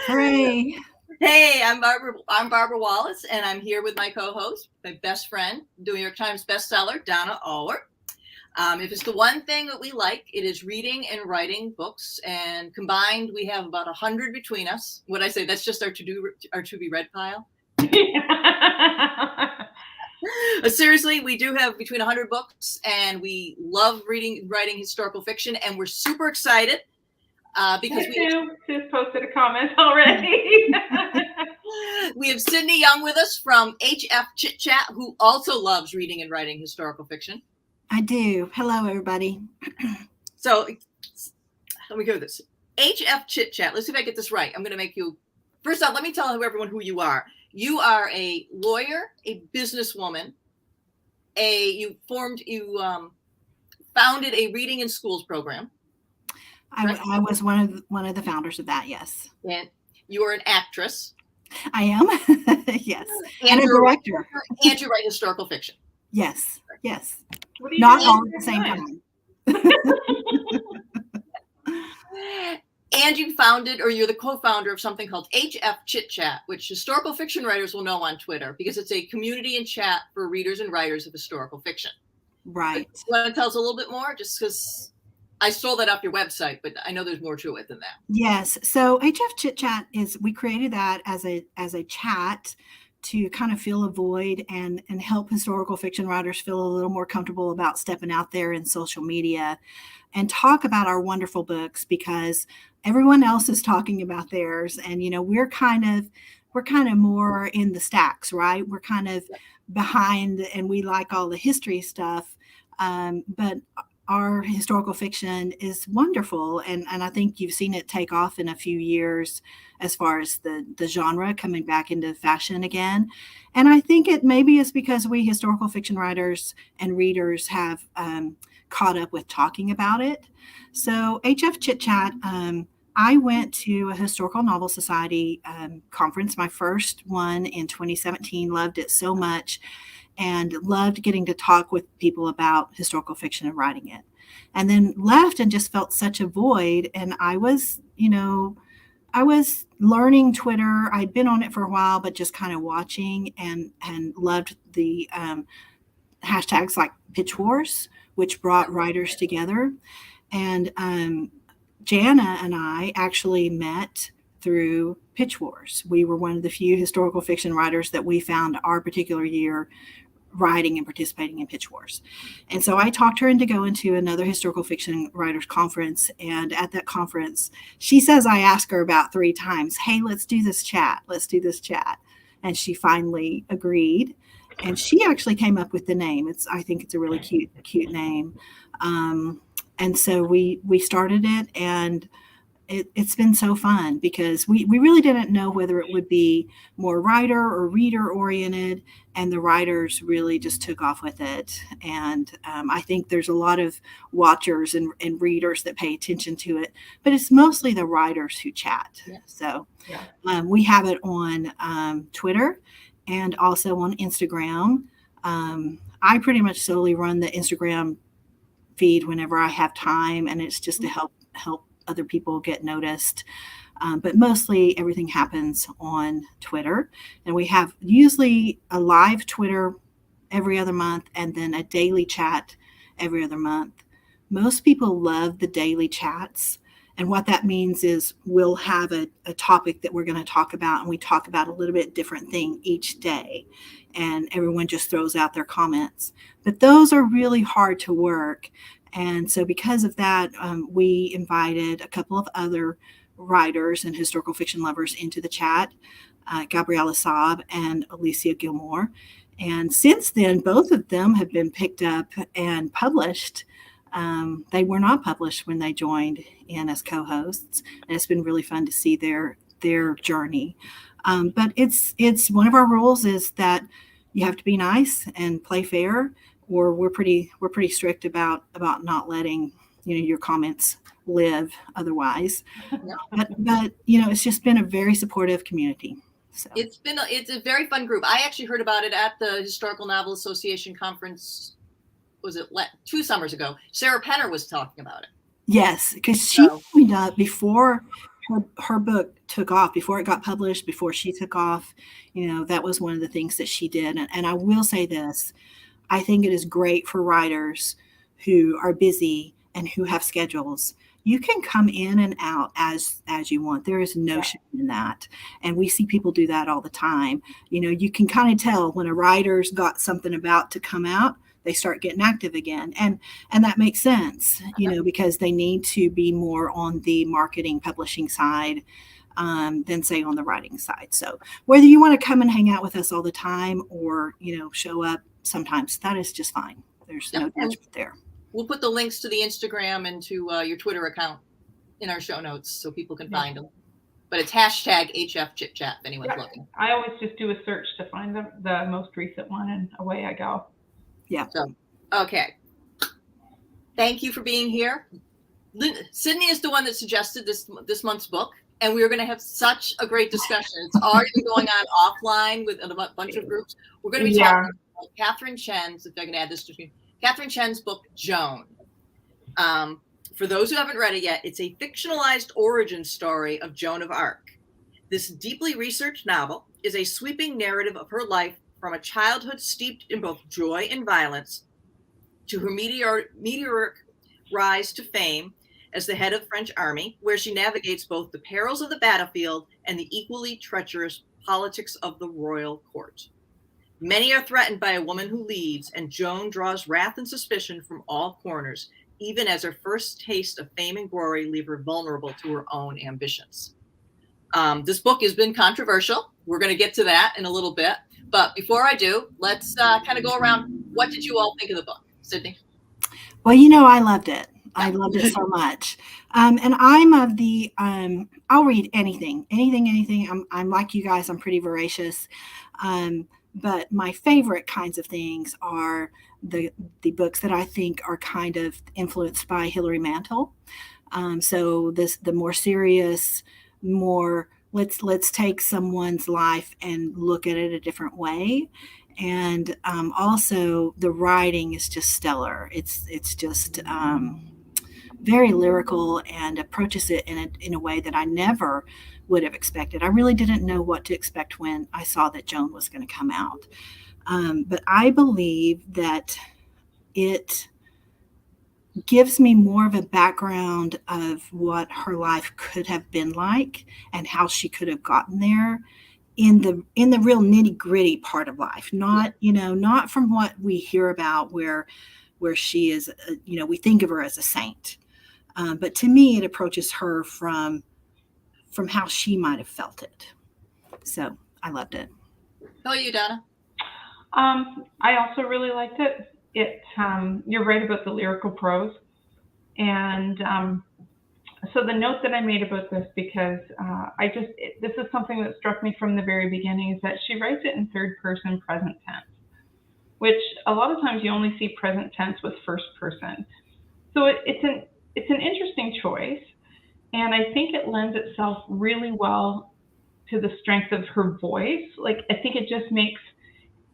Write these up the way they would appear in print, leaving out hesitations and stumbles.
Hooray. Hey, I'm Barbara Wallace, and I'm here with my co-host, my best friend, New York Times bestseller, Donna Aller. If it's the one thing that we like, it is reading and writing books. And combined, we have about 100 between us. What I say, that's just our to-be read pile. Seriously, we do have between 100 books, and we love reading and writing historical fiction, and we're super excited because Sis posted a comment already. We have Sydney Young with us from HF Chit Chat, who also loves reading and writing historical fiction. I do. Hello, everybody. So let me go with this. HF Chit Chat. Let's see if I get this right. I'm going to make you. First off, let me tell everyone who you are. You are a lawyer, a businesswoman. You founded a reading in schools program. I was one of the founders of that. Yes. And you are an actress. I am. Yes. And a director. And you write historical fiction. Yes. Yes. Not all at the same time. And you founded, or you're the co-founder of something called HF Chit Chat, which historical fiction writers will know on Twitter because it's a community and chat for readers and writers of historical fiction. Right. But you want to tell us a little bit more? Just because I stole that off your website, but I know there's more to it than that. Yes. So HF Chit Chat we created that as a chat to kind of fill a void and help historical fiction writers feel a little more comfortable about stepping out there in social media and talk about our wonderful books, because everyone else is talking about theirs. And, we're kind of more in the stacks, right? We're kind of behind, and we like all the history stuff. But our historical fiction is wonderful. And I think you've seen it take off in a few years as far as the genre coming back into fashion again. And I think it maybe is because we historical fiction writers and readers have caught up with talking about it. So HF Chit Chat, I went to a Historical Novel Society conference, my first one in 2017, loved it so much, and loved getting to talk with people about historical fiction and writing it. And then left and just felt such a void. And I was learning Twitter. I'd been on it for a while, but just kind of watching and loved the hashtags like Pitch Wars, which brought writers together. And Jana and I actually met through Pitch Wars. We were one of the few historical fiction writers that we found our particular year writing and participating in Pitch Wars. And so I talked her into going to another historical fiction writers conference. And at that conference, she says I asked her about 3 times, hey, let's do this chat. Let's do this chat. And she finally agreed. And she actually came up with the name. I think it's a really cute name. And so we started it, and it's been so fun because we really didn't know whether it would be more writer or reader oriented, and the writers really just took off with it. And I think there's a lot of watchers and readers that pay attention to it, but it's mostly the writers who chat. Yeah. So we have it on Twitter and also on Instagram. I pretty much solely run the Instagram feed whenever I have time, and it's just to help other people get noticed. But mostly everything happens on Twitter, and we have usually a live Twitter every other month and then a daily chat every other month. Most people love the daily chats. And what that means is we'll have a topic that we're going to talk about, and we talk about a little bit different thing each day. And everyone just throws out their comments. But those are really hard to work. And so because of that, we invited a couple of other writers and historical fiction lovers into the chat, Gabriella Saab and Alicia Gilmore. And since then, both of them have been picked up and published. They were not published when they joined in as co-hosts, and it's been really fun to see their journey. But it's one of our rules is that you have to be nice and play fair, or we're pretty strict about not letting your comments live otherwise. But it's just been a very supportive community. So it's a very fun group. I actually heard about it at the Historical Novel Association conference. Was it 2 summers ago? Sarah Penner was talking about it. Yes, because she So, joined up before her book took off, before it got published, before she took off. That was one of the things that she did. And I will say this, I think it is great for writers who are busy and who have schedules. You can come in and out as you want. There is no yeah. shame in that. And we see people do that all the time. You can kind of tell when a writer's got something about to come out, they start getting active again. And that makes sense, because they need to be more on the marketing publishing side than say on the writing side. So whether you want to come and hang out with us all the time or, show up sometimes, that is just fine. There's Yep. no And judgment there. we'll put the links to the Instagram and to your Twitter account in our show notes so people can find them. But it's hashtag HF Chit Chat if anyone's looking. I always just do a search to find the most recent one, and away I go. Yeah. So, okay. Thank you for being here. Sydney is the one that suggested this month's book, and we are going to have such a great discussion. It's already been going on offline with a bunch of groups. We're going to be talking about Katherine Chen's, if I can add this to you, Katherine Chen's book, Joan. For those who haven't read it yet, it's a fictionalized origin story of Joan of Arc. This deeply researched novel is a sweeping narrative of her life from a childhood steeped in both joy and violence to her meteoric rise to fame as the head of the French army, where she navigates both the perils of the battlefield and the equally treacherous politics of the royal court. Many are threatened by a woman who leads, and Joan draws wrath and suspicion from all corners, even as her first taste of fame and glory leave her vulnerable to her own ambitions. This book has been controversial. We're going to get to that in a little bit. But before I do, let's kind of go around. What did you all think of the book? Sydney? Well, I loved it. I loved it so much. And I'm of the, I'll read anything. I'm like you guys, I'm pretty voracious. But my favorite kinds of things are the books that I think are kind of influenced by Hilary Mantel. So the more serious, more let's take someone's life and look at it a different way. And also the writing is just stellar. It's just very lyrical and approaches it in a way that I never would have expected. I really didn't know what to expect when I saw that Joan was going to come out. But I believe that it gives me more of a background of what her life could have been like and how she could have gotten there in the real nitty-gritty part of life, not from what we hear about where she is, we think of her as a saint. But to me, it approaches her from how she might have felt it. So I loved it. How about you, Donna? I also really liked it. You're right about the lyrical prose. And so the note that I made about this, because this is something that struck me from the very beginning, is that she writes it in third person present tense, which a lot of times you only see present tense with first person. So it's an interesting choice. And I think it lends itself really well to the strength of her voice. Like, I think it just makes,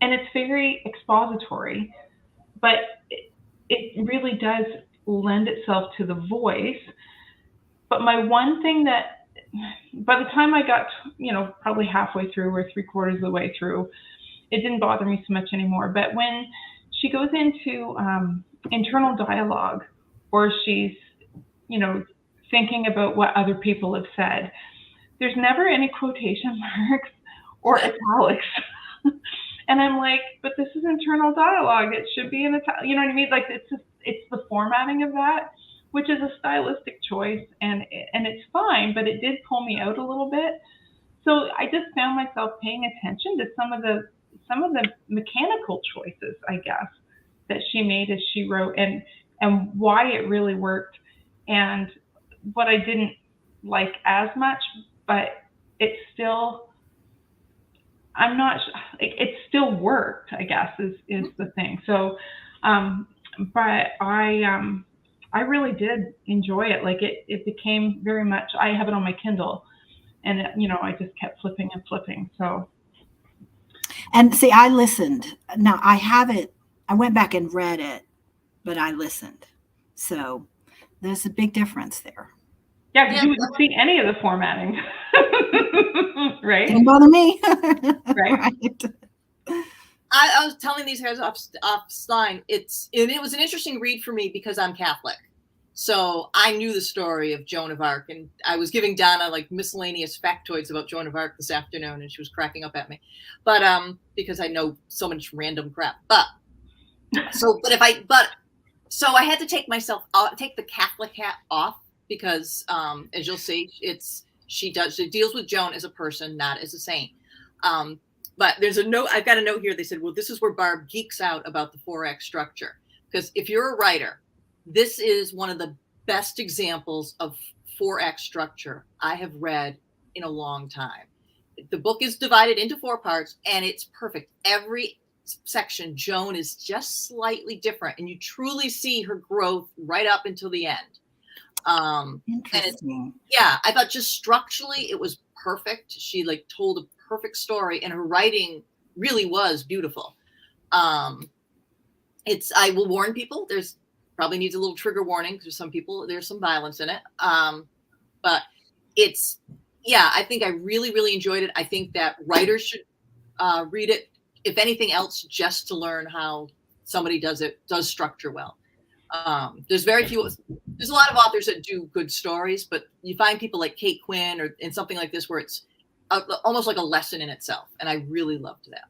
and it's very expository, but it really does lend itself to the voice. But my one thing that, by the time I got, probably halfway through or 3/4 of the way through, it didn't bother me so much anymore. But when she goes into internal dialogue, or she's, thinking about what other people have said, there's never any quotation marks or italics. And I'm like, but this is internal dialogue. It should be in italics. You know what I mean? Like, it's the formatting of that, which is a stylistic choice, and it's fine, but it did pull me out a little bit. So I just found myself paying attention to some of the mechanical choices, I guess, that she made as she wrote, and why it really worked, and what I didn't like as much, but it still, it still worked, I guess, is the thing. So, but I really did enjoy it. Like, it became very much, I have it on my Kindle, and I just kept flipping and flipping. So. And see, I listened. Now I went back and read it, but I listened. So There's a big difference there. Yeah, because you wouldn't see any of the formatting, right? Didn't bother me. Right. Right. I was telling these guys offline. It was an interesting read for me because I'm Catholic. So I knew the story of Joan of Arc, and I was giving Donna like miscellaneous factoids about Joan of Arc this afternoon, and she was cracking up at me. But because I know so much random crap. So I had to take the Catholic hat off because as you'll see, she deals with Joan as a person, not as a saint. But there's a note, I've got a note here. They said, well, this is where Barb geeks out about the 4-act structure. Because if you're a writer, this is one of the best examples of 4-act structure I have read in a long time. The book is divided into 4 parts, and it's perfect. Every section, Joan is just slightly different, and you truly see her growth right up until the end. Interesting. I thought just structurally it was perfect. She like told a perfect story, and her writing really was beautiful. I will warn people, there's probably needs a little trigger warning because some people, there's some violence in it. But I think I really, really enjoyed it. I think that writers should read it, if anything else, just to learn how somebody does structure well. There's a lot of authors that do good stories, but you find people like Kate Quinn or in something like this where it's almost like a lesson in itself. And I really loved that.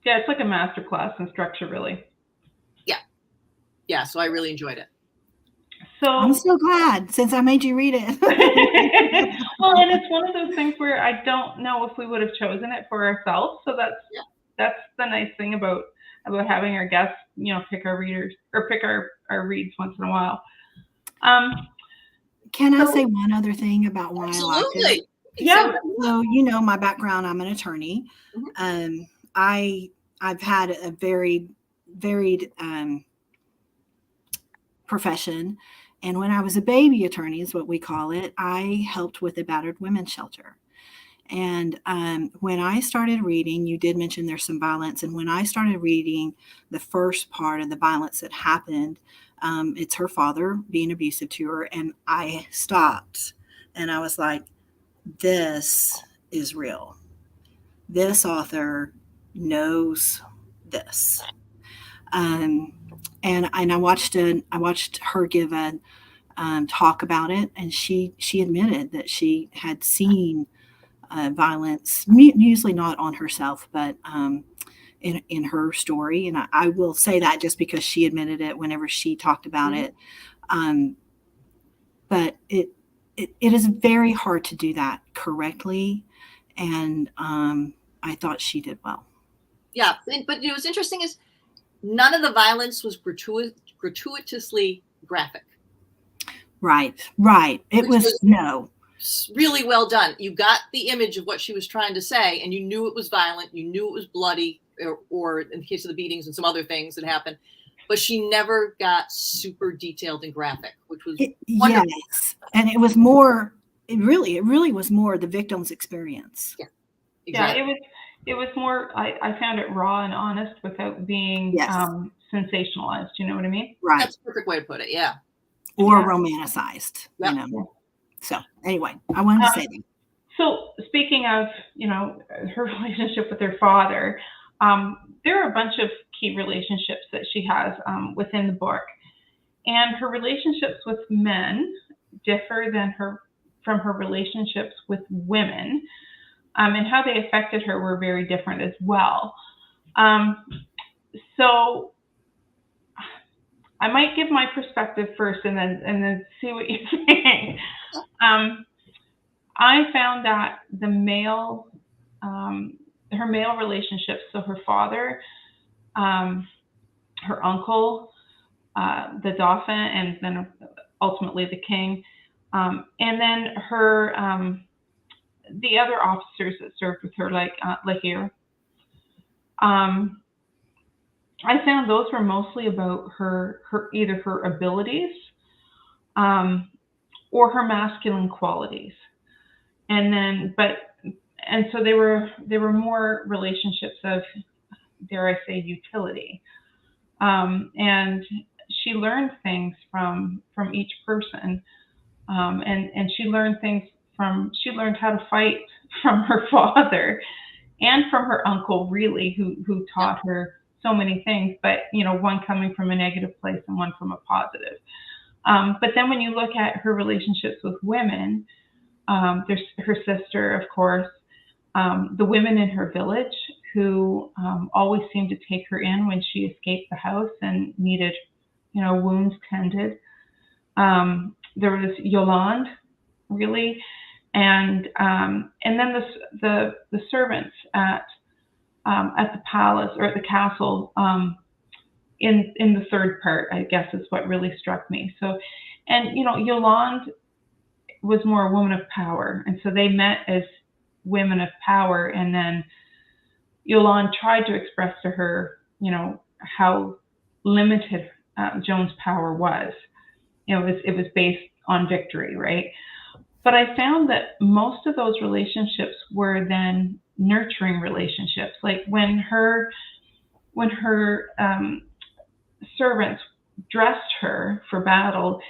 Yeah, it's like a masterclass in structure, really. Yeah, so I really enjoyed it. So I'm so glad since I made you read it. Well, and it's one of those things where I don't know if we would have chosen it for ourselves. So that's the nice thing about having our guests, pick our readers or pick our reads once in a while. Can I say one other thing about why I liked it? Absolutely. Yeah. So my background, I'm an attorney. Mm-hmm. I've had a very varied profession. And when I was a baby attorney, is what we call it, I helped with a battered women's shelter. And when I started reading, you did mention there's some violence. And when I started reading the first part of the violence that happened, it's her father being abusive to her. And I stopped and I was like, this is real. This author knows this. And I watched her give a talk about it, and she admitted that she had seen violence, usually not on herself, but in her story. And I will say that just because she admitted it whenever she talked about it. But it is very hard to do that correctly, and I thought she did well. Yeah, but what's interesting is none of the violence was gratuitously graphic. Right. It was really well done. You got the image of what she was trying to say, and you knew it was violent. You knew it was bloody, or in the case of the beatings and some other things that happened. But she never got super detailed and graphic, which was wonderful. Yes, and it was more. It really was more the victim's experience. Yeah, exactly. Yeah, it was more. I found it raw and honest without being sensationalized. You know what I mean? Right. That's a perfect way to put it. Yeah. Or romanticized. Yep. So anyway, I wanted to say that. So speaking of, her relationship with her father, there are a bunch of key relationships that she has within the book, and her relationships with men differ from her relationships with women, and how they affected her were very different as well. So I might give my perspective first, and then see what you think. I found that the male, her male relationships, so her father, her uncle, the Dauphin, and then ultimately the king, and then her, the other officers that served with her, like Lahir. I found those were mostly about her either her abilities, or her masculine qualities. And so they were more relationships of, dare I say, utility. And she learned things from each person, and she learned she learned how to fight from her father and from her uncle, really, who taught her so many things, but one coming from a negative place and one from a positive. But then when you look at her relationships with women, there's her sister, of course, the women in her village who always seemed to take her in when she escaped the house and needed, wounds tended. There was Yolande, really, and then the servants at the palace or at the castle. In the third part, I guess, is what really struck me. So, and Yolande was more a woman of power, and so they met as women of power, and then Yolande tried to express to her, how limited Joan's power was. It was based on victory, right? But I found that most of those relationships were then nurturing relationships. Like when her servants dressed her for battle,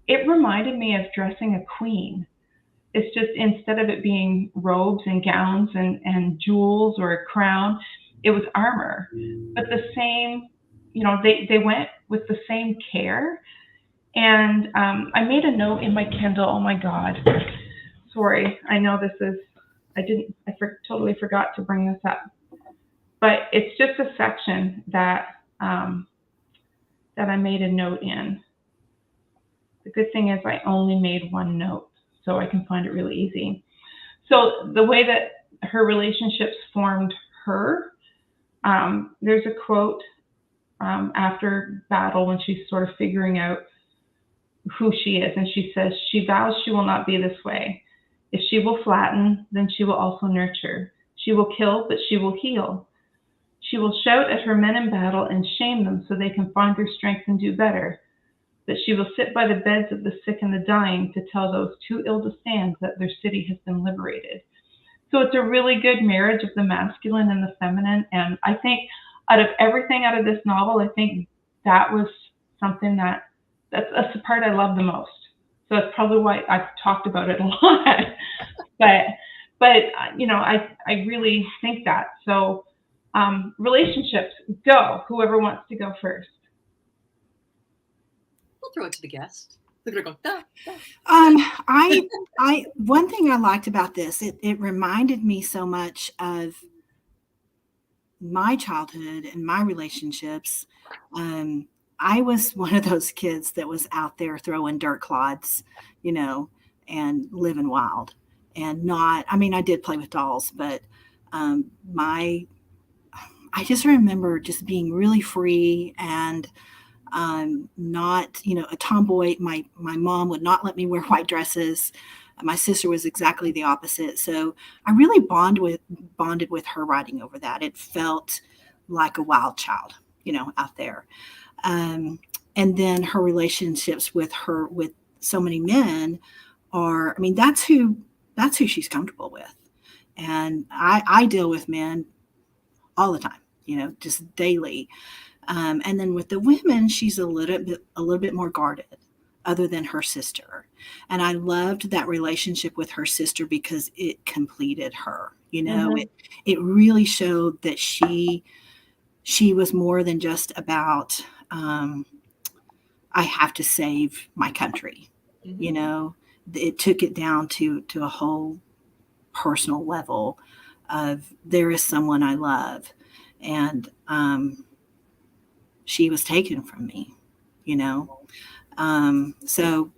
it reminded me of dressing a queen. It's just, instead of it being robes and gowns and jewels or a crown, it was armor. But the same, they went with the same care. And I made a note in my Kindle. Oh my God. Sorry. I know this is, totally forgot to bring this up. But it's just a section that I made a note in. The good thing is I only made one note, so I can find it really easy. So the way that her relationships formed her, there's a quote after battle when she's sort of figuring out who she is, and she says, "She vows she will not be this way. If she will flatten, then she will also nurture. She will kill, but she will heal. She will shout at her men in battle and shame them so they can find their strength and do better. But she will sit by the beds of the sick and the dying to tell those too ill to stand that their city has been liberated." So it's a really good marriage of the masculine and the feminine. And I think out of everything out of this novel, I think that was something that's the part I love the most. So that's probably why I've talked about it a lot. but I really think that. So relationships, go. Whoever wants to go first. We'll throw it to the guest. Look at her go. I one thing I liked about this, it reminded me so much of my childhood and my relationships. I was one of those kids that was out there throwing dirt clods, and living wild, and not. I mean, I did play with dolls, but I just remember just being really free and not, a tomboy. My mom would not let me wear white dresses. My sister was exactly the opposite. So I really bonded with her writing over that. It felt like a wild child, out there. And then her relationships with so many men are, that's who she's comfortable with. And I deal with men all the time, just daily. And then with the women, she's a little bit more guarded, other than her sister. And I loved that relationship with her sister because it completed her. It really showed that she was more than just about I have to save my country. It took it down to a whole personal level of there is someone I love, and she was taken from me, so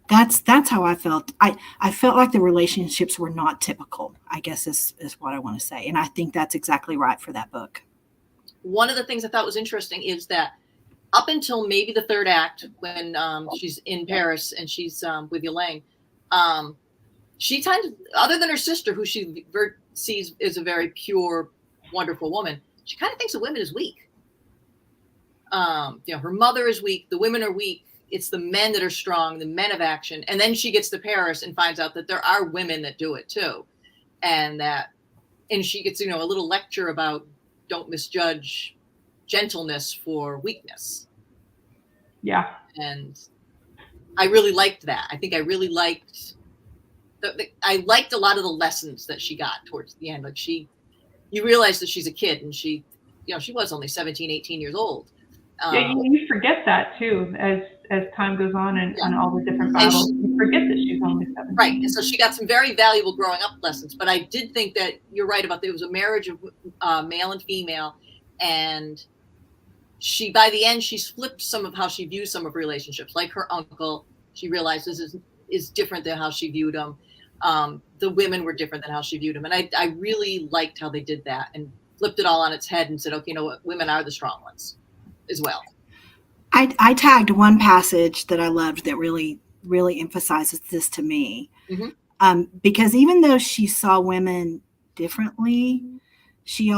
that's how I felt. I felt like the relationships were not typical, I guess is what I want to say. And I think that's exactly right for that book. One of the things I thought was interesting is that up until maybe the third act, when she's in Paris and she's with Elaine, she kind of, other than her sister, who she sees as a very pure, wonderful woman, she kind of thinks of women as weak. Her mother is weak. The women are weak. It's the men that are strong, the men of action. And then she gets to Paris and finds out that there are women that do it too. And she gets, a little lecture about don't misjudge gentleness for weakness. Yeah. And I really liked that. I think I really liked I liked a lot of the lessons that she got towards the end. Like you realize that she's a kid, and she was only 17, 18 years old. Yeah, you forget that too as time goes on and all the different battles. You forget that she's only 17. Right. And so she got some very valuable growing up lessons. But I did think that you're right about it was a marriage of male and female, and by the end, she's flipped some of how she views some of her relationships. Like her uncle, she realizes is different than how she viewed him. The women were different than how she viewed him. And I really liked how they did that and flipped it all on its head and said, okay, you know what? Women are the strong ones as well. I tagged one passage that I loved that really, really emphasizes this to me. Mm-hmm. Because even though she saw women differently, she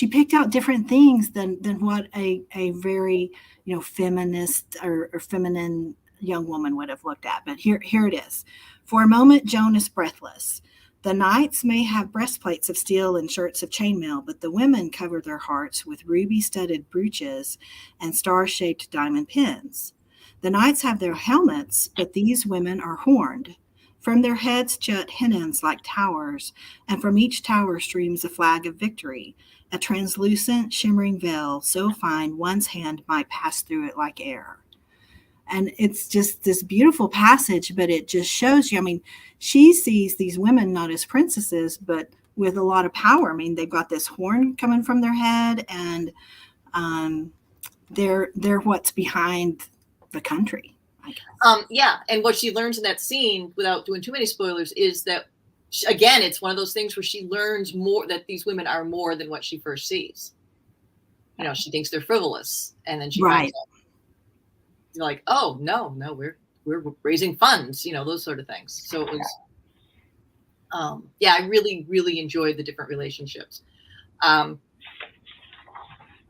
picked out different things than what a very feminist or feminine young woman would have looked at. But here it is. For a moment, Joan is breathless. The knights may have breastplates of steel and shirts of chainmail, but the women cover their hearts with ruby-studded brooches and star-shaped diamond pins. The knights have their helmets, but these women are horned. From their heads jut pennons like towers, and from each tower streams a flag of victory, a translucent, shimmering veil so fine one's hand might pass through it like air. And it's just this beautiful passage, but it just shows you, I mean, she sees these women not as princesses, but with a lot of power. I mean, they've got this horn coming from their head, and they're what's behind the country, I guess. Yeah, and what she learns in that scene, without doing too many spoilers, is that, again, it's one of those things where she learns more, that these women are more than what she first sees. She thinks they're frivolous, and then she finds out. You're like, oh no, we're raising funds, those sort of things. So it was, I really, really enjoyed the different relationships. All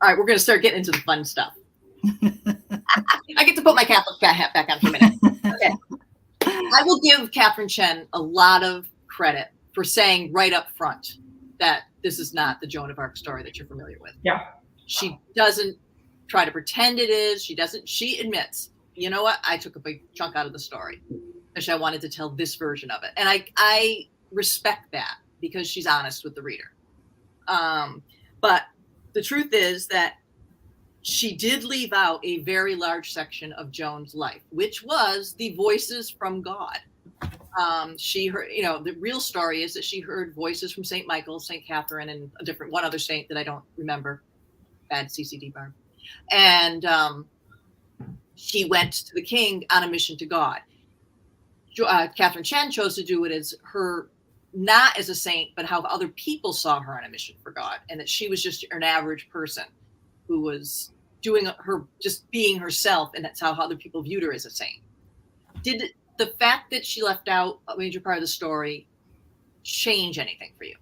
right, we're going to start getting into the fun stuff. I get to put my Catholic hat back on for a minute. Okay. I will give Katherine Chen a lot of credit for saying right up front that this is not the Joan of Arc story that you're familiar with. Yeah. She doesn't try to pretend it is. She admits, you know what? I took a big chunk out of the story because I wanted to tell this version of it. And I respect that because she's honest with the reader. But the truth is that she did leave out a very large section of Joan's life, which was the voices from God. She heard, the real story is that she heard voices from St. Michael, St. Catherine, and one other saint that I don't remember. Bad CCD, Barb. And she went to the king on a mission to God. Katherine Chen chose to do it as her, not as a saint, but how other people saw her on a mission for God, and that she was just an average person who was doing just being herself, and that's how other people viewed her as a saint. Did the fact that she left out a major part of the story change anything for you?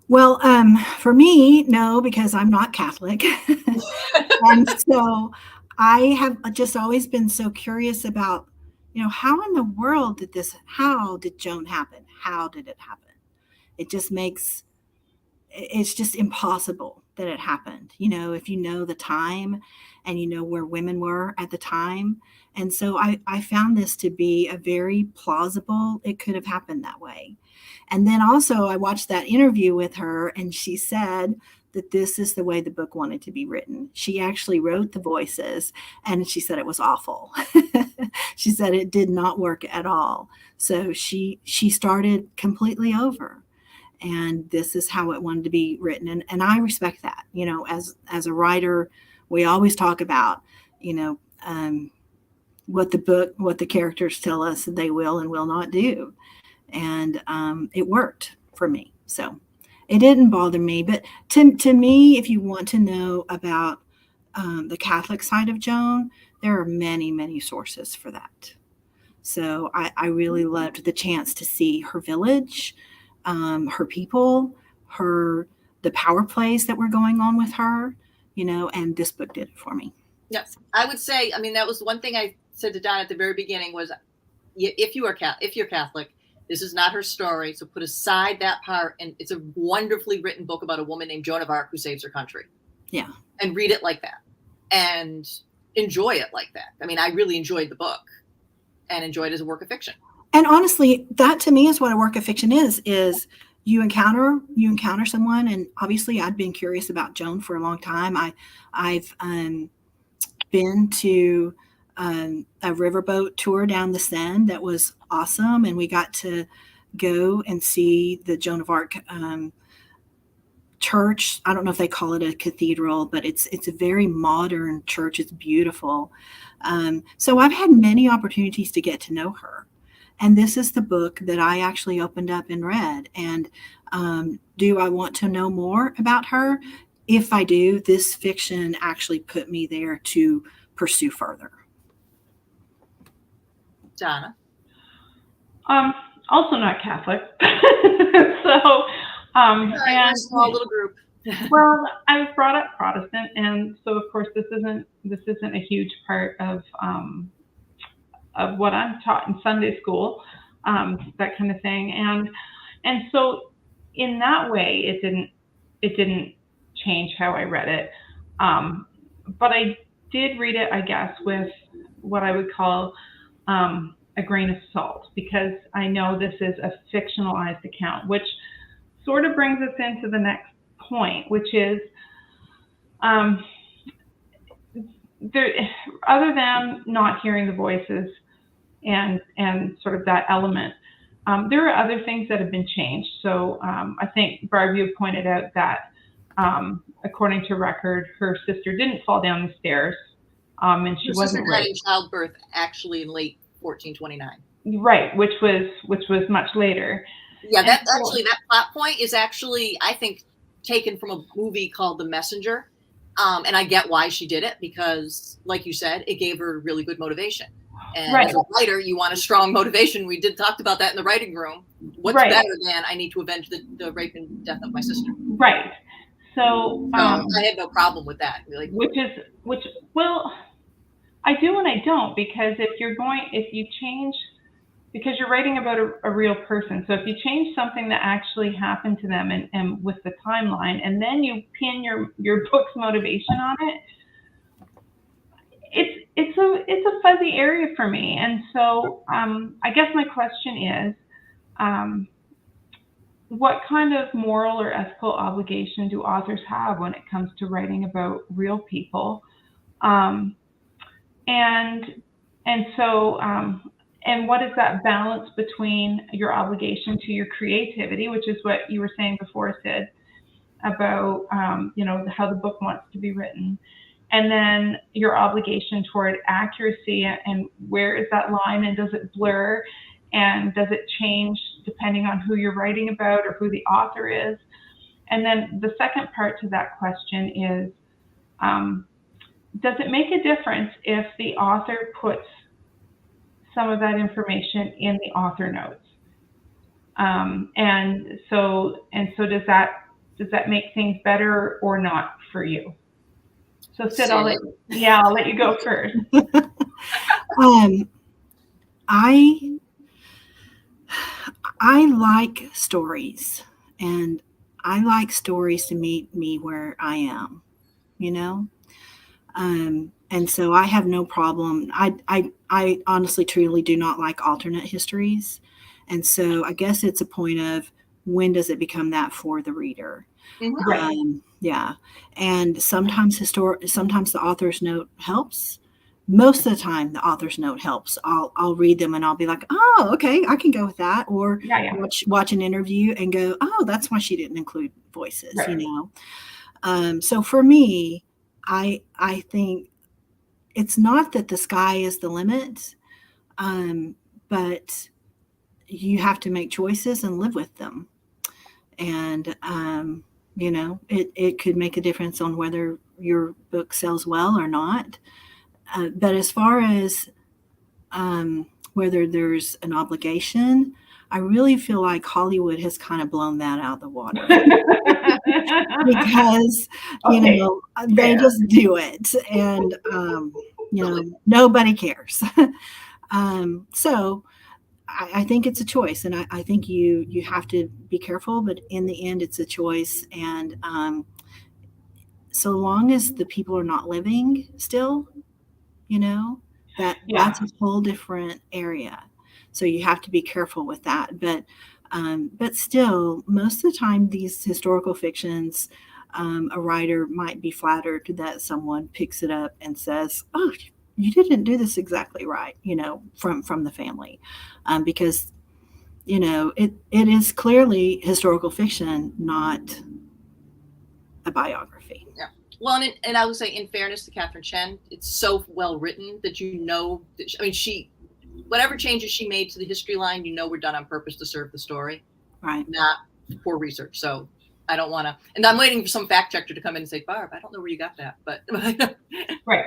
Well, for me, no, because I'm not Catholic. And so I have just always been so curious about, how in the world how did Joan happen? How did it happen? It's just impossible that it happened, if you know the time and you know where women were at the time. And so I found this to be a very plausible, it could have happened that way. And then also I watched that interview with her, and she said that this is the way the book wanted to be written. She actually wrote the voices, and she said it was awful. She said it did not work at all. So she started completely over. And this is how it wanted to be written. And I respect that. As a writer, we always talk about, what the characters tell us that they will and will not do. And it worked for me. So it didn't bother me. But to me, if you want to know about the Catholic side of Joan, there are many, many sources for that. So I really loved the chance to see her village, her people, the power plays that were going on with her, and this book did it for me. Yes, I would say, that was one thing I said to Don at the very beginning was, if you're Catholic, this is not her story. So put aside that part, and it's a wonderfully written book about a woman named Joan of Arc who saves her country. Yeah. and read it like that and enjoy it like that. I mean, I really enjoyed the book and enjoyed it as a work of fiction. And honestly, that to me is what a work of fiction is you encounter someone. And obviously I'd been curious about Joan for a long time. I've been to a riverboat tour down the Seine that was awesome. And we got to go and see the Joan of Arc church. I don't know if they call it a cathedral, but it's a very modern church. It's beautiful. So I've had many opportunities to get to know her. And this is the book that I actually opened up and read. And do I want to know more about her? If I do, this fiction actually put me there to pursue further. Donna? Also not Catholic. So, and a small little group. Well, I was brought up Protestant, and so of course this isn't a huge part of what I'm taught in Sunday school, that kind of thing, and so in that way it didn't change how I read it, but I did read it, I guess, with what I would call a grain of salt, because I know this is a fictionalized account, which sort of brings us into the next point, which is there, other than not hearing the voices and sort of that element, there are other things that have been changed. So I think Barb, you pointed out that according to record, her sister didn't fall down the stairs, and she wasn't died in childbirth, actually in late 1429. Right, which was much later. Yeah, that plot point is actually, I think, taken from a movie called The Messenger. And I get why she did it, because, like you said, it gave her really good motivation. And as a writer, you want a strong motivation. We did talk about that in the writing room. What's better than I need to avenge the rape and death of my sister? Right. So I had no problem with that. Really. Well, I do and I don't, because if you change, because you're writing about a real person. So if you change something that actually happened to them and with the timeline, and then you pin your book's motivation on it, it's a fuzzy area for me. And so I guess my question is, what kind of moral or ethical obligation do authors have when it comes to writing about real people? And what is that balance between your obligation to your creativity, which is what you were saying before, Sid, about how the book wants to be written, and then your obligation toward accuracy, and where is that line, and does it blur, and does it change depending on who you're writing about or who the author is? And then the second part to that question is, does it make a difference if the author puts some of that information in the author notes? And so does that make things better or not for you? So Sid, I'll let you go first. I like stories, and I like stories to meet me where I am, and so I have no problem. I honestly, truly do not like alternate histories. And so I guess it's a point of, when does it become that for the reader? Mm-hmm. Yeah. And sometimes the author's note helps. Most of the time the author's note helps. I'll read them and I'll be like, oh, okay, I can go with that. Or watch an interview and go, oh, that's why she didn't include voices, So for me, I think it's not that the sky is the limit, but you have to make choices and live with them. And, it could make a difference on whether your book sells well or not. But as far as whether there's an obligation, I really feel like Hollywood has kind of blown that out of the water. Because, they just do it. And, nobody cares. So I think it's a choice, and I think you have to be careful, but in the end, it's a choice. And so long as the people are not living still, that's Yeah. a whole different area. So you have to be careful with that. But still, most of the time, these historical fictions, a writer might be flattered that someone picks it up and says, "Oh, you didn't do this exactly right," from the family, because it is clearly historical fiction, not a biography. Yeah. Well, and I would say, in fairness to Katherine Chen, it's so well written that whatever changes she made to the history line, were done on purpose to serve the story, Right. not poor research. So I don't want to, and I'm waiting for some fact checker to come in and say, Barb, I don't know where you got that, but Right.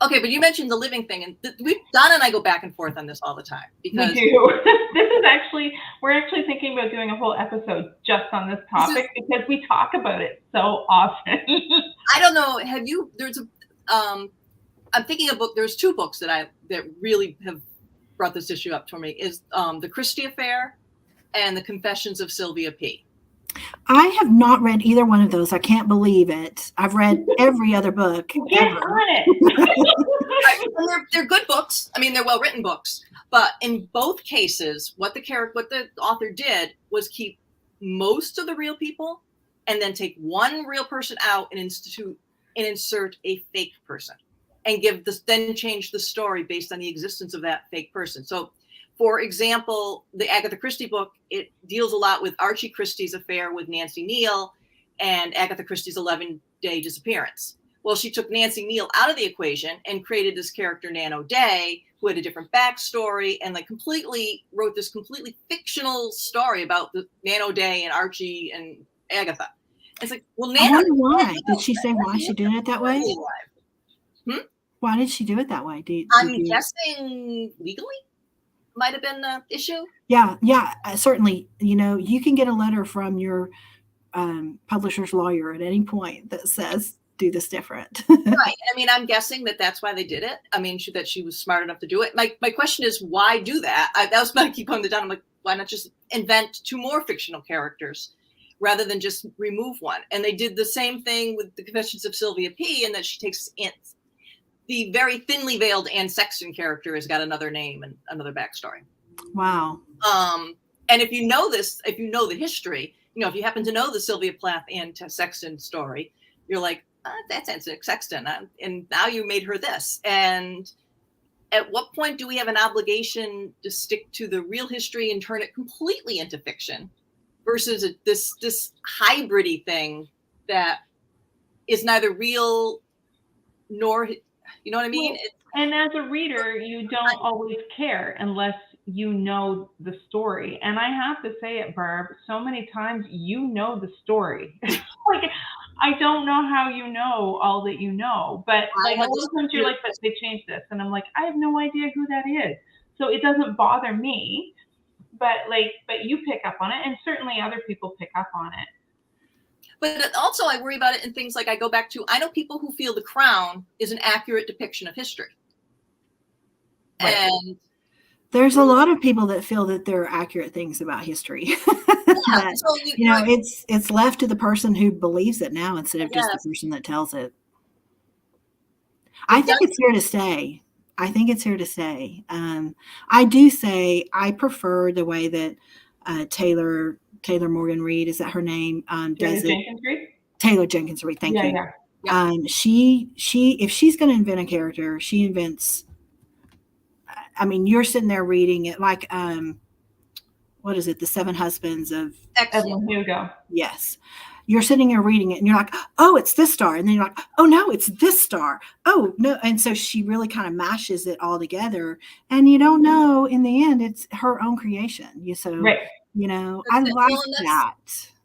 Okay, but you mentioned the living thing, and Donna and I go back and forth on this all the time because we do. We're actually thinking about doing a whole episode just on this topic because we talk about it so often. I don't know. I'm thinking of book. There's two books that really have brought this issue up for me. Is The Christie Affair and The Confessions of Sylvia P. I have not read either one of those. I can't believe it. I've read every other book Get ever. on it. They're good books. I mean, they're well-written books. But in both cases, what the author did was keep most of the real people and then take one real person out and insert a fake person and then change the story based on the existence of that fake person. So, for example, the Agatha Christie book, it deals a lot with Archie Christie's affair with Nancy Neal and Agatha Christie's 11-day disappearance. Well, she took Nancy Neal out of the equation and created this character, Nan O'Day, who had a different backstory and wrote this completely fictional story about the Nan O'Day and Archie and Agatha. It's like, well, I wonder why. Did she say why she did it that way? Why did she do it that way? I'm guessing legally might have been the issue. Yeah, certainly. You can get a letter from your publisher's lawyer at any point that says, do this different. Right. I mean, I'm guessing that's why they did it. I mean, that she was smart enough to do it. My question is, why do that? That was my keep going down. I'm like, why not just invent two more fictional characters rather than just remove one? And they did the same thing with The Confessions of Sylvia P. And that she takes the very thinly veiled Anne Sexton character has got another name and another backstory. Wow. And if you know this, if you know the history, if you happen to know the Sylvia Plath Anne Sexton story, you're like, that's Anne Sexton, and now you made her this. And at what point do we have an obligation to stick to the real history and turn it completely into fiction versus this hybridy thing that is neither real nor, you know what I mean? And as a reader, you don't always care unless you know the story. And I have to say it, Barb, so many times you know the story. I don't know how you know all that you know, but sometimes you're like, but they changed this. And I'm like, I have no idea who that is. So it doesn't bother me, but you pick up on it, and certainly other people pick up on it. But also I worry about it in things like I know people who feel The Crown is an accurate depiction of history. Right. And there's a lot of people that feel that there are accurate things about history. Yeah, so it's left to the person who believes it now instead of just the person that tells it. I think it's here to stay. I do say I prefer the way that Taylor Morgan Reid, is that her name? Does it? Taylor Jenkins Reid. Thank you. Yeah. She if she's going to invent a character, she invents. I mean, you're sitting there reading it like, what is it? The Seven Husbands of Evelyn Hugo. Yes. You're sitting there reading it and you're like, oh, it's this star. And then you're like, oh, no, it's this star. Oh, no. And so she really kind of mashes it all together. And you don't know in the end, it's her own creation. Right. I like that.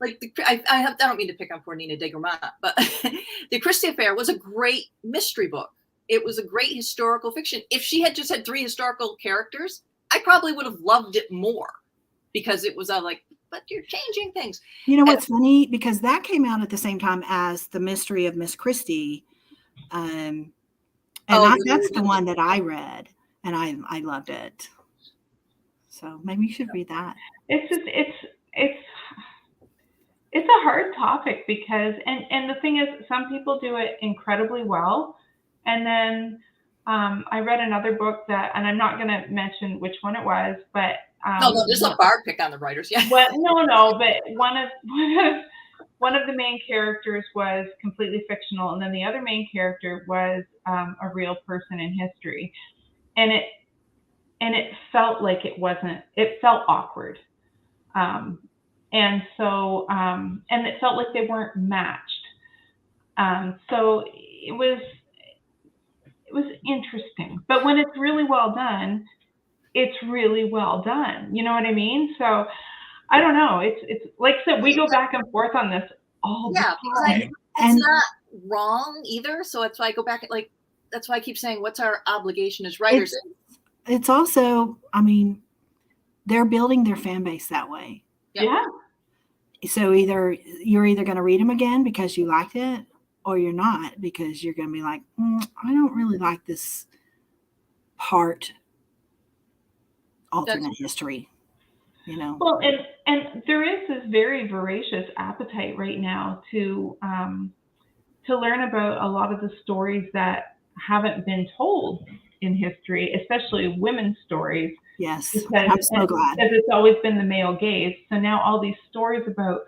Like I don't mean to pick on poor Nina de Gramont, but The Christie Affair was a great mystery book. It was a great historical fiction. If she had just had 3 historical characters, I probably would have loved it more because it was but you're changing things. You know what's funny? Because that came out at the same time as The Mystery of Miss Christie. That's the one that I read, and I loved it. So maybe you should read that. It's a hard topic. topic because, and the thing is, some people do it incredibly well. And then I read another book that, and I'm not going to mention which one it was, but no, just let Barb pick on the writers. Yeah. but one of the main characters was completely fictional, and then the other main character was a real person in history, and it felt like it wasn't. It felt awkward, and so and it felt like they weren't matched. So it was interesting, but when it's really well done, it's really well done. You know what I mean? So I don't know. It's like I said, we go back and forth on this all the time. It's not wrong either. So that's why I go back that's why I keep saying, what's our obligation as writers? It's also, I mean, they're building their fan base that way. Yeah. So you're either going to read them again because you liked it, or you're not, because you're going to be like, I don't really like this part alternate history, you know. Well, and there is this very voracious appetite right now to learn about a lot of the stories that haven't been told in history, especially women's stories. Yes, because, I'm so glad. Because it's always been the male gaze. So now all these stories about,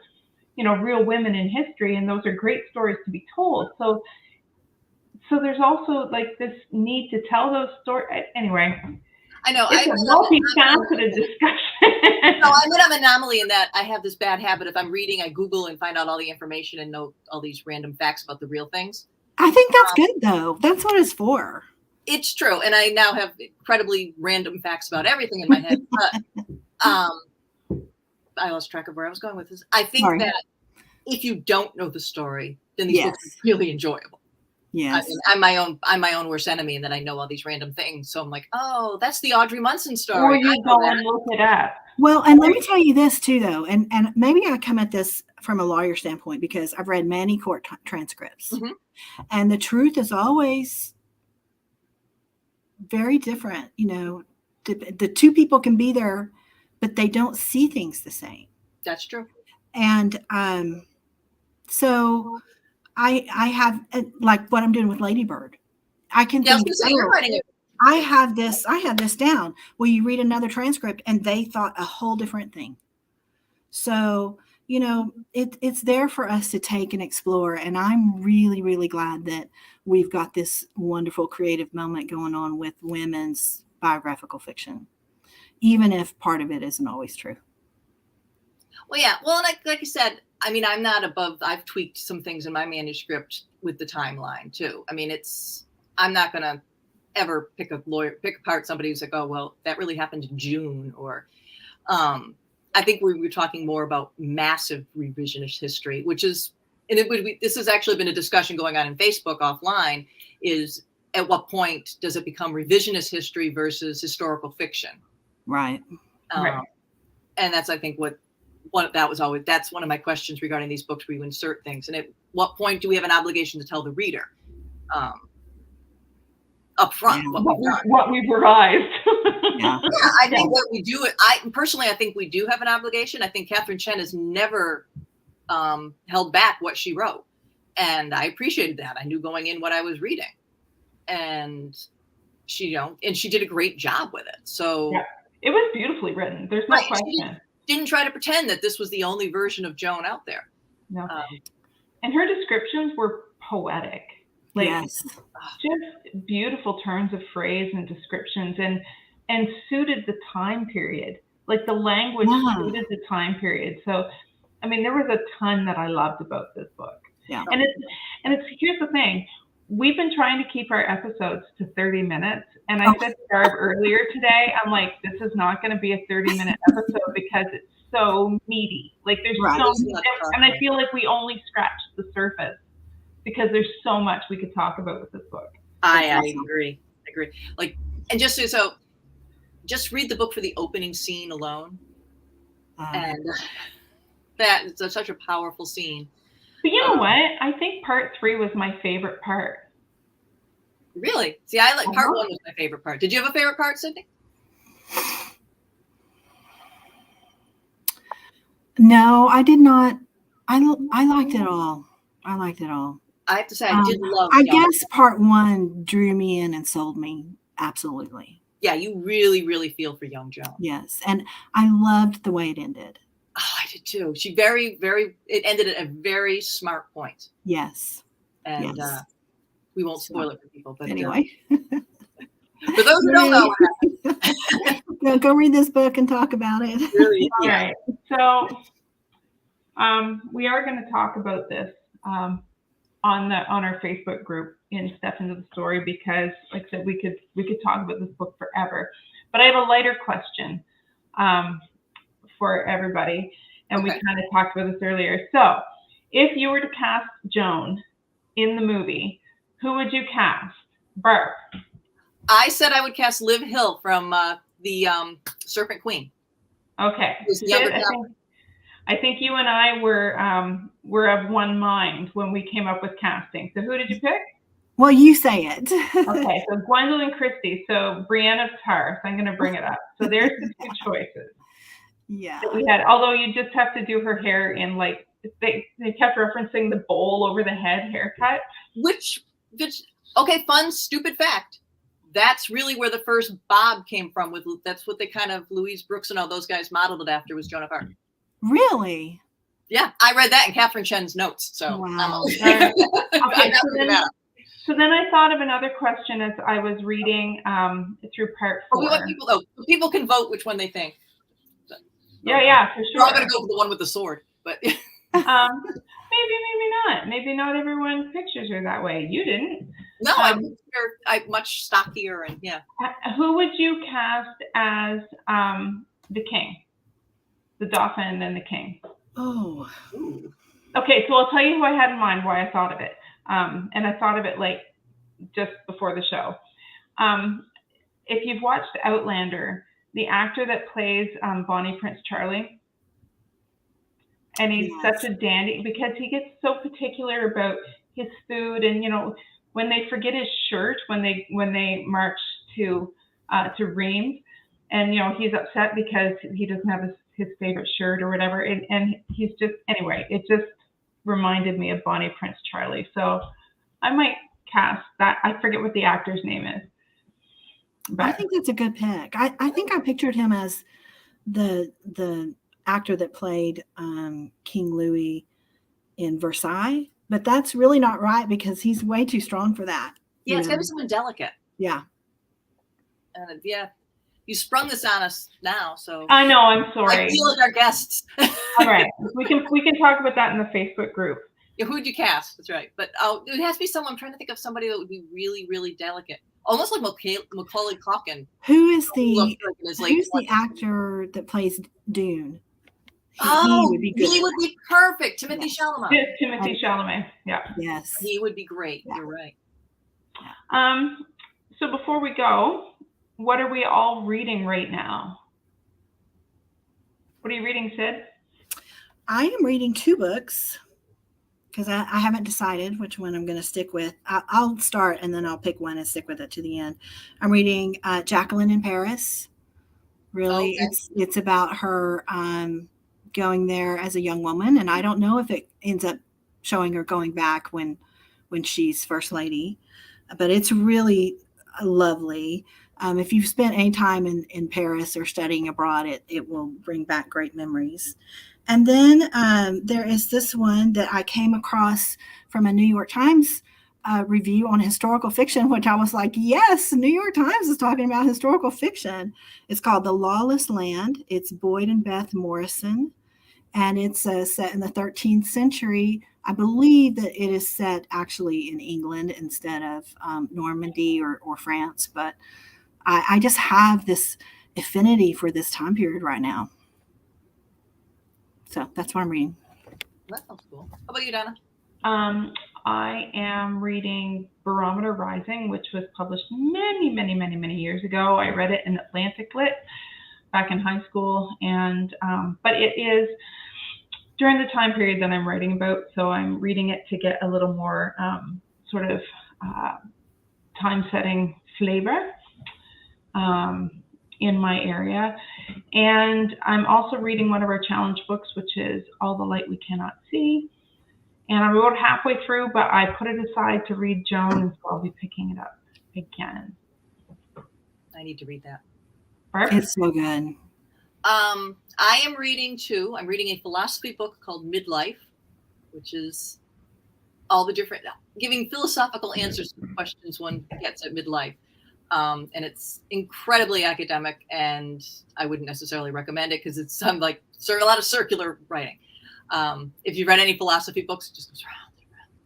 you know, real women in history, and those are great stories to be told. So there's also like this need to tell those stories. Anyway, I know. It's a multifaceted discussion. No, I'm an anomaly in that I have this bad habit. If I'm reading, I Google and find out all the information and know all these random facts about the real things. I think that's good, though. That's what it's for. It's true. And I now have incredibly random facts about everything in my head. But I lost track of where I was going with this. I think that if you don't know the story, then these books are really enjoyable. Yes. I mean, I'm my own worst enemy, and that I know all these random things. So I'm like, oh, that's the Audrey Munson story. Or you go and look it up. Well, and let me tell you this too, though, and maybe I come at this from a lawyer standpoint because I've read many court transcripts, and the truth is always very different. You know, the two people can be there, but they don't see things the same. That's true. And so I have, like what I'm doing with Lady Bird. I can think, you're writing it. I have this down. Well, you read another transcript and they thought a whole different thing. So, you know, it's there for us to take and explore. And I'm really, really glad that we've got this wonderful creative moment going on with women's biographical fiction, even if part of it isn't always true. Well, yeah. Well, like I said, I mean, I'm not above, I've tweaked some things in my manuscript with the timeline too. I mean, I'm not going to ever pick apart somebody who's like, oh, well, that really happened in June. Or I think we were talking more about massive revisionist history, which is, and this has actually been a discussion going on in Facebook offline, is at what point does it become revisionist history versus historical fiction? Right. And that's, I think, that's one of my questions regarding these books where you insert things. And at what point do we have an obligation to tell the reader up front what we've revised? I think what we do, I think we do have an obligation. I think Katherine Chen has never held back what she wrote. And I appreciated that. I knew going in what I was reading. And she did a great job with it. So it was beautifully written. There's no question. Didn't try to pretend that this was the only version of Joan out there. No. And her descriptions were poetic. Like, just beautiful turns of phrase and descriptions, and suited the time period. Like the language suited the time period. So, I mean, there was a ton that I loved about this book. Yeah. And it's here's the thing. We've been trying to keep our episodes to 30 minutes. And I said to Barb earlier today, I'm like, this is not going to be a 30-minute episode because it's so meaty. Like there's so much, and I feel like we only scratched the surface because there's so much we could talk about with this book. I agree. Like, and just read the book for the opening scene alone. And that is such a powerful scene. But you know what? I think part 3 was my favorite part. Really? See, I like part 1 was my favorite part. Did you have a favorite part, Sydney? No, I did not. I liked it all. I liked it all. I have to say, I did love. I guess part one drew me in and sold me. Absolutely. Yeah, you really, really feel for young Joan. Yes, and I loved the way it ended. Oh, I did too. She it ended at a very smart point. Yes. And yes. We won't spoil it for people. But anyway. For those who don't know what happened. Go read this book and talk about it. Really, All right. So we are going to talk about this on our Facebook group in Step Into the Story, because like I said, we could talk about this book forever. But I have a lighter question for everybody, and we kind of talked about this earlier. So if you were to cast Joan in the movie, who would you cast? Barb. I said I would cast Liv Hill from the Serpent Queen. Okay. I think you and I were of one mind when we came up with casting. So who did you pick? Well, you say it. Okay, so Gwendolyn Christie. So Brienne of Tarth. I'm going to bring it up. So there's the two choices. Yeah. That we had, although you just have to do her hair in like they kept referencing the bowl over the head haircut. Which okay, fun stupid fact. That's really where the first bob came from. That's what they kind of Louise Brooks and all those guys modeled it after, was Joan of Arc. Really? Yeah, I read that in Katherine Chen's notes. So wow. Okay, so then I thought of another question as I was reading through part 4. We want people though. People can vote which one they think. So, yeah, for sure. We're all gonna go for the one with the sword, but maybe not. Maybe not everyone pictures her that way. You didn't. No, I'm much stockier and yeah. Who would you cast as the king? The Dauphin and the king. Oh. Okay, so I'll tell you who I had in mind, why I thought of it. And I thought of it like just before the show. If you've watched Outlander, the actor that plays Bonnie Prince Charlie, and he's such a dandy because he gets so particular about his food, and when they forget his shirt when they march to Reims, and he's upset because he doesn't have his favorite shirt or whatever, and he's just, anyway, it just reminded me of Bonnie Prince Charlie. So I might cast that. I forget what the actor's name is. But I think that's a good pick. I think I pictured him as the actor that played King Louis in Versailles, but that's really not right because he's way too strong for that. Yeah, it's got to be someone delicate. Yeah. And yeah, you sprung this on us now, so I know. I'm sorry. I feel like our guests. All right, we can talk about that in the Facebook group. Yeah, who'd you cast? That's right. But it has to be someone. I'm trying to think of somebody that would be really, really delicate, almost like Macaulay Culkin. Who's the actor that plays Dune? He would be good. He would be perfect. Timothy Chalamet. Yes, Timothy Chalamet. Yeah. Yes. He would be great. Yeah. You're right. So before we go, what are we all reading right now? What are you reading, Sid? I am reading 2 books because I haven't decided which one I'm going to stick with. I'll start and then I'll pick one and stick with it to the end. I'm reading Jacqueline in Paris. Really, it's about her going there as a young woman, and I don't know if it ends up showing her going back when she's first lady, but it's really lovely. If you've spent any time in Paris or studying abroad, it will bring back great memories. And then there is this one that I came across from a New York Times review on historical fiction, which I was like, yes, New York Times is talking about historical fiction. It's called The Lawless Land. It's Boyd and Beth Morrison, and it's set in the 13th century. I believe that it is set actually in England instead of Normandy or France, but I just have this affinity for this time period right now. So that's what I'm reading. That sounds cool. How about you, Donna? I am reading Barometer Rising, which was published many, many, many, many years ago. I read it in Atlantic Lit back in high school, and but it is during the time period that I'm writing about, so I'm reading it to get a little more sort of time-setting flavor. in my area. And I'm also reading one of our challenge books, which is All the Light We Cannot See. And I'm about halfway through, but I put it aside to read Joan, and so I'll be picking it up again. I need to read that. Barb? It's so good. I am reading too. I'm reading a philosophy book called Midlife, which is all the different, giving philosophical answers to the questions one gets at midlife. And it's incredibly academic, and I wouldn't necessarily recommend it because it's some like a lot of circular writing. If you've read any philosophy books, it just goes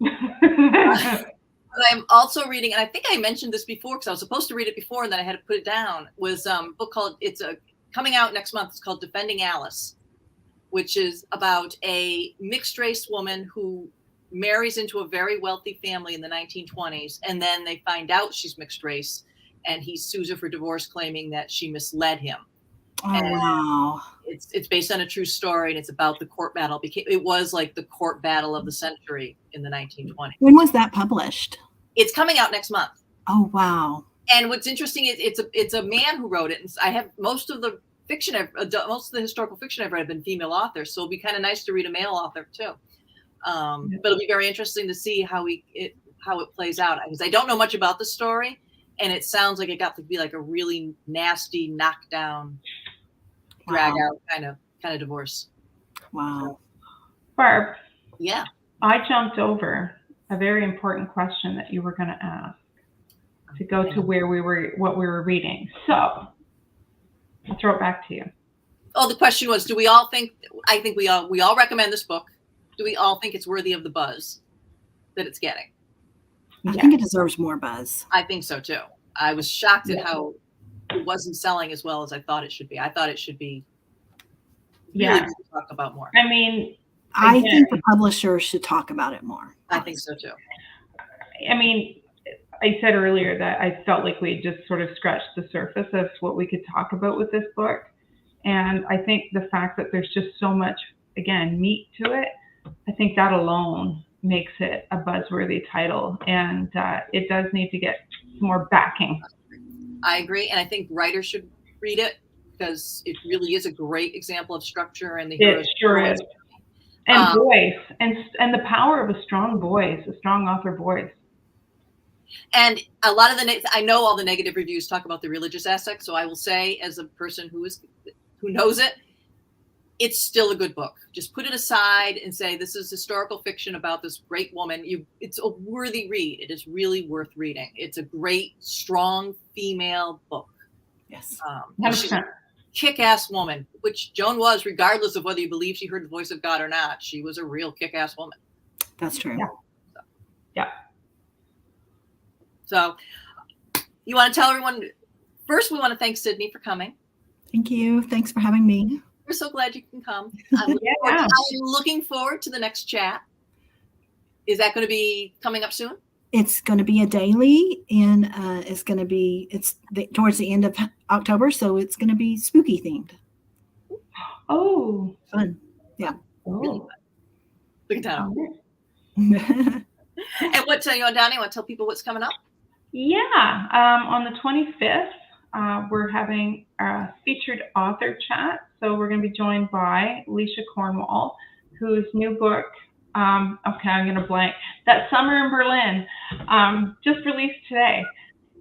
round. But I'm also reading, and I think I mentioned this before because I was supposed to read it before and then I had to put it down, was a book called, coming out next month. It's called Defending Alice, which is about a mixed race woman who marries into a very wealthy family in the 1920s. And then they find out she's mixed race, and he sues her for divorce, claiming that she misled him. Oh, wow. It's based on a true story, and it's about the court battle. It was like the court battle of the century in the 1920s. When was that published? It's coming out next month. Oh, wow. And what's interesting is it's a man who wrote it. And I have most of the historical fiction I've read have been female authors. So it'll be kind of nice to read a male author too. But it'll be very interesting to see how it plays out, because I don't know much about the story, and it sounds like it got to be like a really nasty knockdown, drag out kind of divorce. Wow. Barb. Yeah. I jumped over a very important question that you were going to ask to go to what we were reading. So I'll throw it back to you. Oh, the question was, do we all think, I think we all recommend this book. Do we all think it's worthy of the buzz that it's getting? I think it deserves more buzz. I think so too. I was shocked at how it wasn't selling as well as I thought it should be. I thought it should be really talked about more. I mean, I think the publisher should talk about it more. I think so too. I mean, I said earlier that I felt like we just sort of scratched the surface of what we could talk about with this book. And I think the fact that there's just so much, again, meat to it, I think that alone makes it a buzzworthy title. And it does need to get more backing. I agree. And I think writers should read it because it really is a great example of structure and the heroes. It sure is. And voice, and the power of a strong voice, a strong author voice. And a lot of I know all the negative reviews talk about the religious aspect. So I will say, as a person who knows it, it's still a good book. Just put it aside and say, this is historical fiction about this great woman. It's a worthy read. It is really worth reading. It's a great, strong female book. Yes. She's a kick-ass woman, which Joan was, regardless of whether you believe she heard the voice of God or not. She was a real kick-ass woman. That's true. Yeah. So you want to tell everyone, first we want to thank Sydney for coming. Thank you. Thanks for having me. We're so glad you can come. I'm looking forward to the next chat. Is that going to be coming up soon? It's going to be a daily, and it's towards the end of October, so it's going to be spooky themed. Oh, fun! Yeah, really fun. Look at that. And what tell you on Donnie? Want to tell people what's coming up? Yeah, on the 25th, we're having a featured author chat. So we're going to be joined by Alicia Cornwall, whose new book, I'm going to blank, That Summer in Berlin, just released today.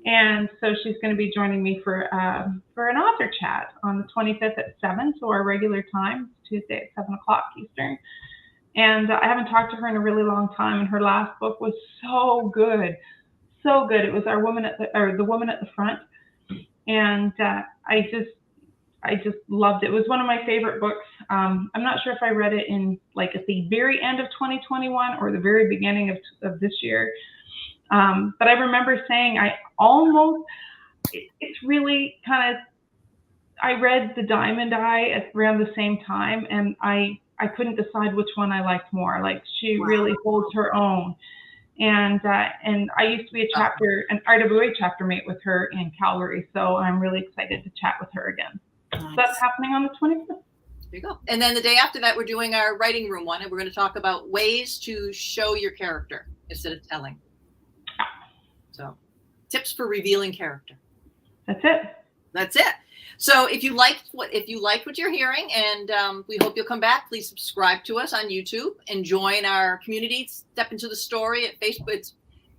And so she's going to be joining me for an author chat on the 25th at 7, so our regular time, Tuesday at 7 o'clock Eastern. And I haven't talked to her in a really long time, and her last book was so good. So good. It was The Woman at the Front. And I just loved it. It was one of my favorite books. I'm not sure if I read it at the very end of 2021 or the very beginning of this year. But I remember saying it's really kind of, I read The Diamond Eye around the same time, and I couldn't decide which one I liked more. Like, she really holds her own. And I used to be an RWA chapter mate with her in Calgary, so I'm really excited to chat with her again. Nice. So that's happening on the 25th. There you go. And then the day after that, we're doing our writing room one, and we're going to talk about ways to show your character instead of telling. So, tips for revealing character. That's it. So if you liked what you're hearing, and we hope you'll come back, please subscribe to us on YouTube and join our community. Step Into the Story at Facebook. It's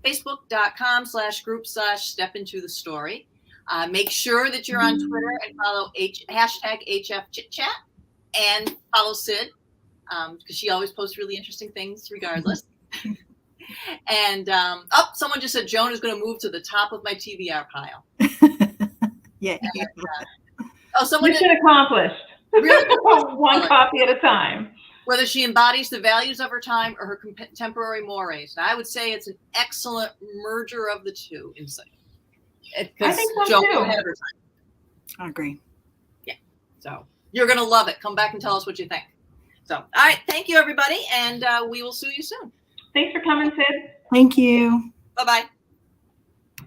facebook.com/group/Step Into the Story. Make sure that you're on Twitter and follow #HFChitChat, and follow Sid because she always posts really interesting things regardless. And someone just said Joan is going to move to the top of my TBR pile. Yeah. Someone Mission accomplished. Really? One copy at a time. Whether she embodies the values of her time or her contemporary mores. And I would say it's an excellent merger of the two. I think so Joan too. ahead of her time. I agree. Yeah. So you're going to love it. Come back and tell us what you think. So, all right. Thank you, everybody. And we will see you soon. Thanks for coming, Sid. Thank you. Bye-bye.